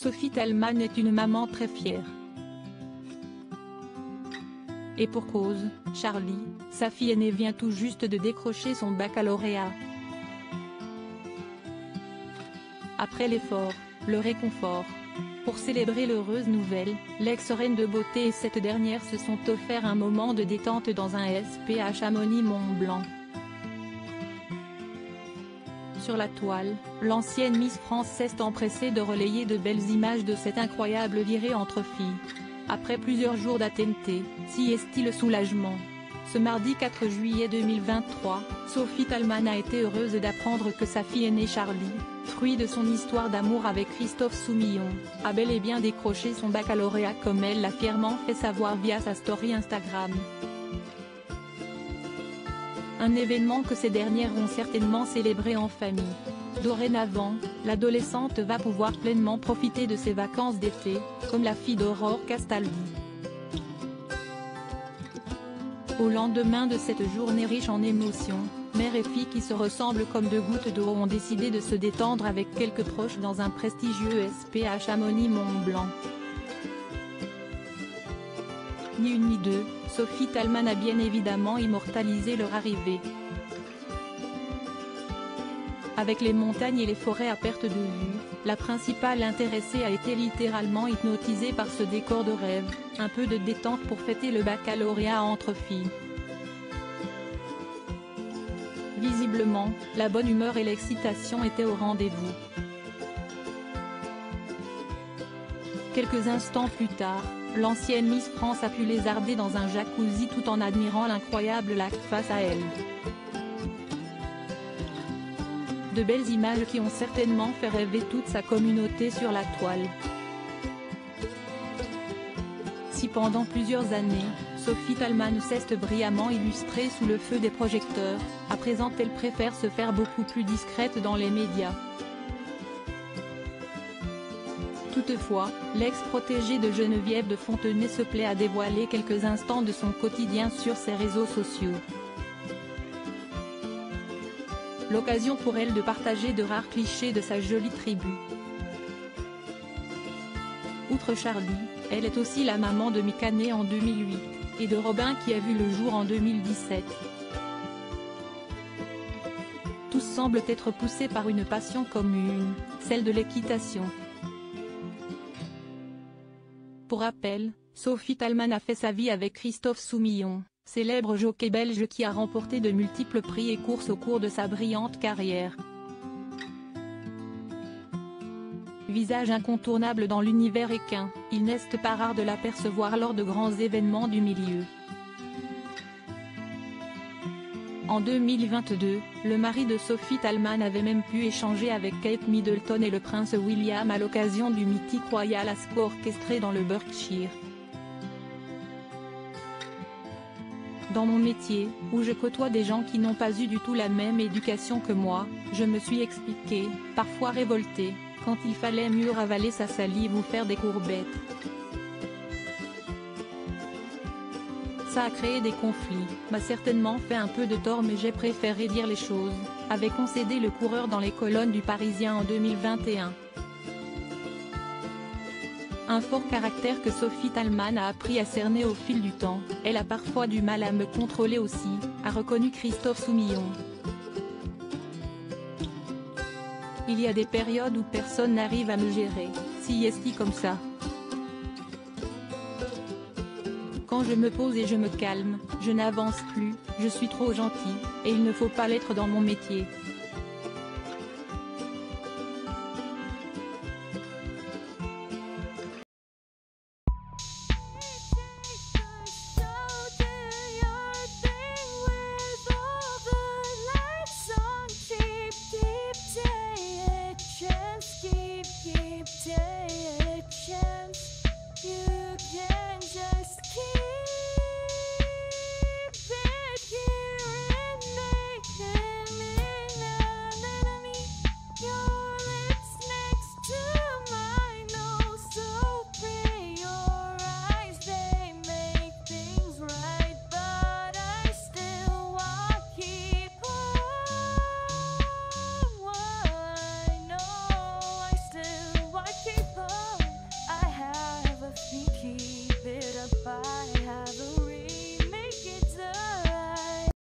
Sophie Thalmann est une maman très fière. Et pour cause, Charlie, sa fille aînée vient tout juste de décrocher son baccalauréat. Après l'effort, le réconfort. Pour célébrer l'heureuse nouvelle, l'ex-reine de beauté et cette dernière se sont offert un moment de détente dans un SP à Chamonix-Mont-Blanc. Sur la toile, l'ancienne Miss France s'est empressée de relayer de belles images de cette incroyable virée entre filles. Après plusieurs jours d'attente, si est-il le soulagement. Ce mardi 4 juillet 2023, Sophie Thalmann a été heureuse d'apprendre que sa fille aînée Charlie, fruit de son histoire d'amour avec Christophe Soumillon, a bel et bien décroché son baccalauréat comme elle l'a fièrement fait savoir via sa story Instagram. Un événement que ces dernières vont certainement célébrer en famille. Dorénavant, l'adolescente va pouvoir pleinement profiter de ses vacances d'été, comme la fille d'Aurore Castaldi. Au lendemain de cette journée riche en émotions, mère et fille qui se ressemblent comme deux gouttes d'eau ont décidé de se détendre avec quelques proches dans un prestigieux SP à Chamonix-Mont-Blanc. Ni une ni deux, Sophie Thalmann a bien évidemment immortalisé leur arrivée. Avec les montagnes et les forêts à perte de vue, la principale intéressée a été littéralement hypnotisée par ce décor de rêve, un peu de détente pour fêter le baccalauréat entre filles. Visiblement, la bonne humeur et l'excitation étaient au rendez-vous. Quelques instants plus tard, l'ancienne Miss France a pu lézarder dans un jacuzzi tout en admirant l'incroyable lac face à elle. De belles images qui ont certainement fait rêver toute sa communauté sur la toile. Si pendant plusieurs années, Sophie Thalmann s'est brillamment illustrée sous le feu des projecteurs, à présent elle préfère se faire beaucoup plus discrète dans les médias. Toutefois, l'ex-protégée de Geneviève de Fontenay se plaît à dévoiler quelques instants de son quotidien sur ses réseaux sociaux. L'occasion pour elle de partager de rares clichés de sa jolie tribu. Outre Charlie, elle est aussi la maman de Mika née en 2008, et de Robin qui a vu le jour en 2017. Tous semblent être poussés par une passion commune, celle de l'équitation. Pour rappel, Sophie Thalmann a fait sa vie avec Christophe Soumillon, célèbre jockey belge qui a remporté de multiples prix et courses au cours de sa brillante carrière. Visage incontournable dans l'univers équin, il n'est pas rare de l'apercevoir lors de grands événements du milieu. En 2022, le mari de Sophie Thalmann avait même pu échanger avec Kate Middleton et le prince William à l'occasion du mythique Royal Ascot orchestré dans le Berkshire. Dans mon métier, où je côtoie des gens qui n'ont pas eu du tout la même éducation que moi, je me suis expliquée, parfois révoltée, quand il fallait mieux ravaler sa salive ou faire des courbettes. Ça a créé des conflits, m'a certainement fait un peu de tort mais j'ai préféré dire les choses, avait concédé le coureur dans les colonnes du Parisien en 2021. Un fort caractère que Sophie Thalmann a appris à cerner au fil du temps, elle a parfois du mal à me contrôler aussi, a reconnu Christophe Soumillon. Il y a des périodes où personne n'arrive à me gérer, si est-il comme ça. Quand je me pose et je me calme, je n'avance plus, je suis trop gentille, et il ne faut pas l'être dans mon métier.